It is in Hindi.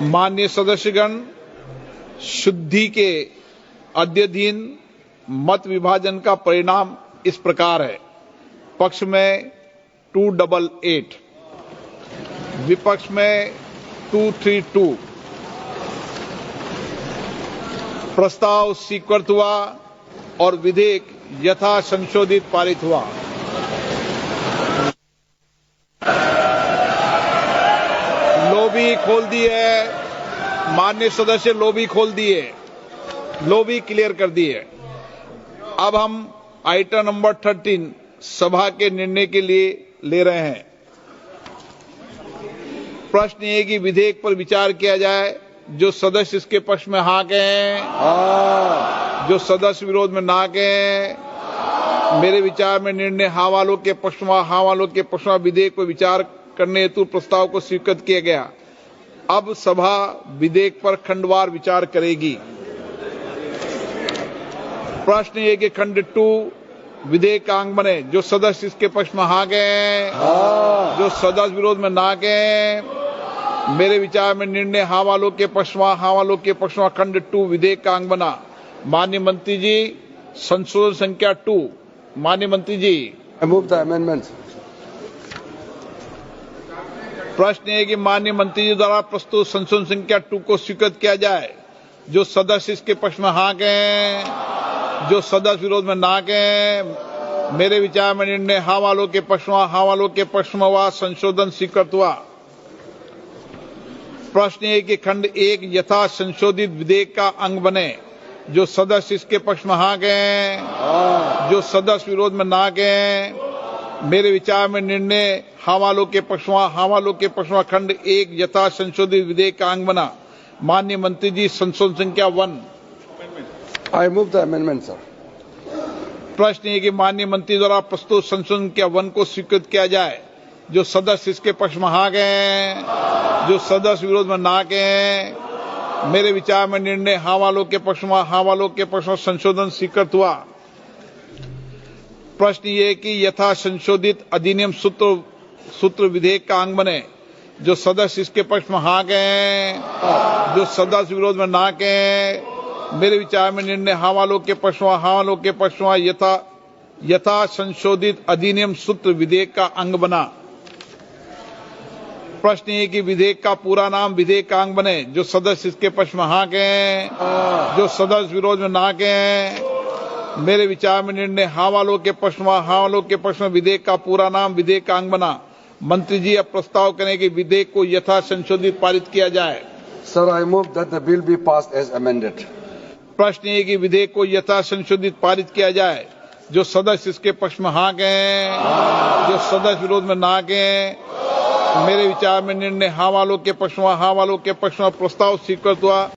माननीय सदस्यगण, शुद्धि के अद्यतन मत विभाजन का परिणाम इस प्रकार है। पक्ष में 288, विपक्ष में 232। प्रस्ताव स्वीकृत हुआ और विधेयक यथा संशोधित पारित हुआ। लॉबी खोल दी है माननीय सदस्य, लॉबी खोल दी है, लॉबी क्लियर कर दी है। अब हम आइटम नंबर 13 सभा के निर्णय के लिए ले रहे हैं। प्रश्न ये कि विधेयक पर विचार किया जाए। जो सदस्य इसके पक्ष में हाँ कहें, जो सदस्य विरोध में ना कहें। मेरे विचार में निर्णय हाँ वालों के पक्ष में, हाँ वालों के पक्ष में विधेयक पर विचार करने हेतु प्रस्ताव को स्वीकृत किया गया। अब सभा विधेयक पर खंडवार विचार करेगी। प्रश्न ये कि खंड 2 विधेयक का अंग बने। जो सदस्य इसके पक्ष में हाँ गए, जो सदस्य विरोध में ना गए। मेरे विचार में निर्णय हाँ वालों के पक्ष में, हाँ वालों के पक्ष में खंड 2 विधेयक का अंग बना। माननीय मंत्री जी, संशोधन संख्या 2। माननीय मंत्री जी, I move the amendments. प्रश्न है कि माननीय मंत्री जी द्वारा प्रस्तुत संशोधन संख्या 2 को स्वीकृत किया जाए। जो सदस्य इसके पक्ष में हाँ कहें, जो सदस्य विरोध में ना कहें। मेरे विचार में निर्णय हाँ वालों के पक्ष में, हाँ वालों के पक्ष में हुआ। संशोधन स्वीकृत हुआ। प्रश्न है कि खंड 1 यथा संशोधित विधेयक का अंग बने। जो सदस्य इसके पक्ष में हाँ कहें, जो सदस्य विरोध में ना कहें। मेरे विचार में निर्णय हाँ वालों के पक्ष में, हाँ वालों के पक्ष में खंड 1 यथा संशोधित विधेयक का अंग बना। माननीय मंत्री जी, संशोधन संख्या 1। I move the amendment, sir. प्रश्न है कि माननीय मंत्री द्वारा प्रस्तुत संशोधन संख्या 1 को स्वीकृत किया जाए। जो सदस्य इसके पक्ष में हाँ गए, जो सदस्य विरोध में ना गए। मेरे विचार में निर्णय हाँ वालों के पक्ष में, हाँ वालों के पक्ष में संशोधन स्वीकृत हुआ। प्रश्न ये कि यथा संशोधित अधिनियम सूत्र विधेयक का अंग बने। जो सदस्य इसके पक्ष में हाँ गए, जो सदस्य विरोध में ना गए। मेरे विचार में निर्णय हाँ वालों के पक्ष में, हाँ वालों के पक्ष में यथा संशोधित अधिनियम सूत्र विधेयक का अंग बना। प्रश्न ये कि विधेयक का पूरा नाम विधेयक का अंग बने। जो सदस्य इसके पक्ष में हाँ कहें, जो सदस्य विरोध में ना कहें। मेरे विचार में निर्णय हाँ वालों के पक्ष में, हाँ वालों के पक्ष में विधेयक का पूरा नाम विधेयक का अंग बना। मंत्री जी अब प्रस्ताव करें कि विधेयक को यथा संशोधित पारित किया जाए। Sir, I move that the bill be passed as amended. प्रश्न ये कि विधेयक को यथा संशोधित पारित किया जाए। जो सदस्य इसके पक्ष में हाँ कहें, जो सदस्य विरोध में ना कहें। मेरे विचार में निर्णय हाँ वालों के पक्ष में, हाँ वालों के पक्ष में प्रस्ताव स्वीकृत हुआ।